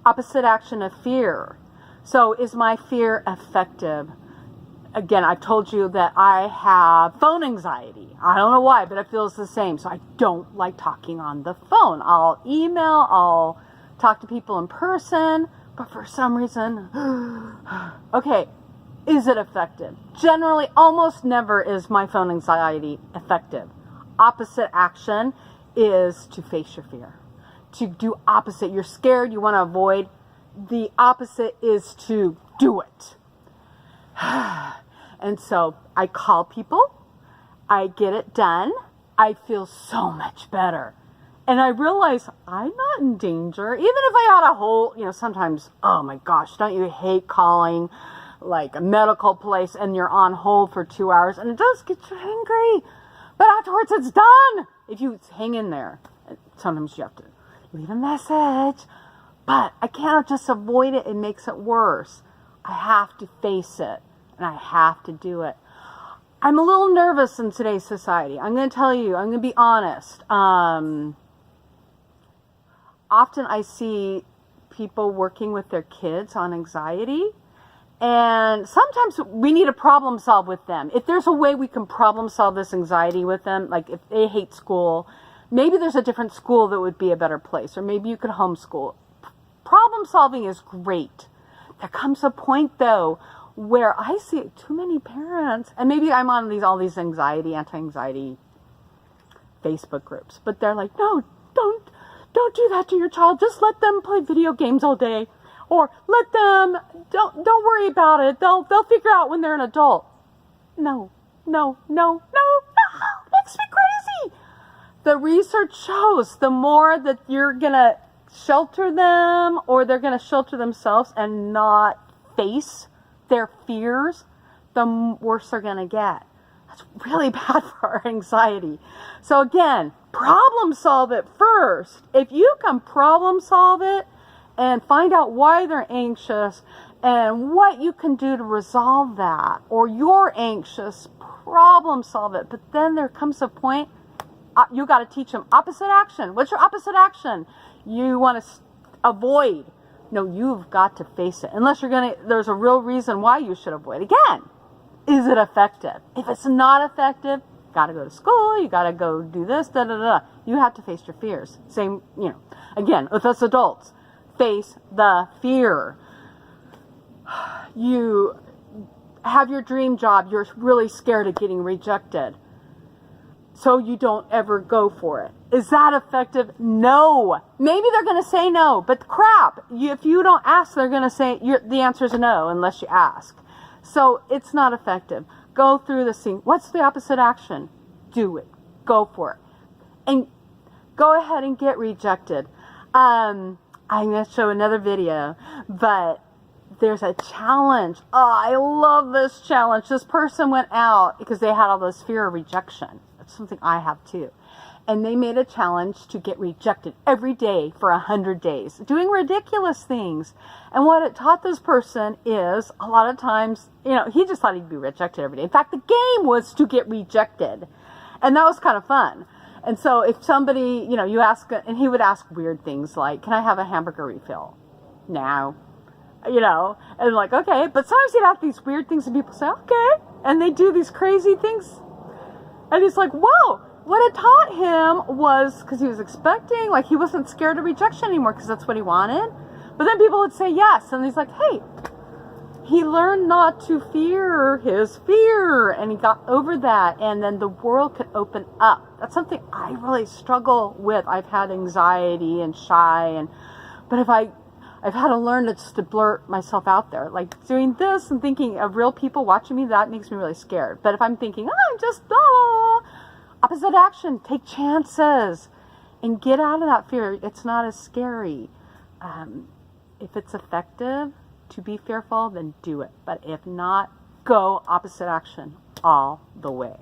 Opposite action of fear. So is my fear effective? Again, I've told you that I have phone anxiety. I don't know why, but it feels the same. So I don't like talking on the phone. I'll email, I'll talk to people in person, but for some reason, okay, is it effective? Generally, almost never is my phone anxiety effective. Opposite action is to face your fear. To do opposite. You're scared, you want to avoid. The opposite is to do it. And so I call people, I get it done, I feel so much better. And I realize I'm not in danger. Even if I had a whole, sometimes, oh my gosh, don't you hate calling like a medical place and you're on hold for 2 hours and it does get you angry. But afterwards it's done. If you hang in there, sometimes you have to leave a message. But I can't just avoid it. It makes it worse. I have to face it. And I have to do it. I'm a little nervous in today's society. I'm going to tell you. I'm going to be honest. Often I see people working with their kids on anxiety. And sometimes we need to problem solve with them. If there's a way we can problem solve this anxiety with them, like if they hate school, maybe there's a different school that would be a better place. Or maybe you could homeschool. Problem solving is great. There comes a point, though, where I see too many parents, and maybe I'm on all these anti-anxiety Facebook groups, but they're like, no, don't do that to your child. Just let them play video games all day, or let them, don't worry about it. They'll figure out when they're an adult. No, makes me crazy. The research shows the more that you're gonna shelter them, or they're gonna shelter themselves and not face their fears, the worse they're going to get. That's really bad for our anxiety. So again, problem solve it first. If you can problem solve it and find out why they're anxious and what you can do to resolve that, or you're anxious, problem solve it. But then there comes a point, you got to teach them opposite action. What's your opposite action? You want to avoid. No, you've got to face it. Unless there's a real reason why you should avoid. Again, is it effective? If it's not effective, you got to go to school, you got to go do this, You have to face your fears. Same, again, with us adults, face the fear. You have your dream job, you're really scared of getting rejected. So you don't ever go for it. Is that effective? No. Maybe they're going to say no, but crap. If you don't ask, they're going to say the answer is no unless you ask. So it's not effective. Go through the scene. What's the opposite action? Do it. Go for it. And go ahead and get rejected. I'm going to show another video, but there's a challenge. Oh, I love this challenge. This person went out because they had all this fear of rejection. That's something I have too. And they made a challenge to get rejected every day for 100 days, doing ridiculous things. And what it taught this person is, a lot of times, he just thought he'd be rejected every day. In fact, the game was to get rejected. And that was kind of fun. And so if somebody, you ask, and he would ask weird things like, can I have a hamburger refill? No. And like, okay. But sometimes he'd ask these weird things and people say, okay. And they do these crazy things. And he's like, whoa. What it taught him was, because he was expecting, he wasn't scared of rejection anymore because that's what he wanted. But then people would say yes. And he's like, hey, he learned not to fear his fear. And he got over that. And then the world could open up. That's something I really struggle with. I've had anxiety and shy. But I've had to learn to blurt myself out there. Like doing this and thinking of real people watching me, that makes me really scared. But if I'm thinking, I'm just, opposite action, take chances and get out of that fear. It's not as scary. If it's effective to be fearful, then do it. But if not, go opposite action all the way.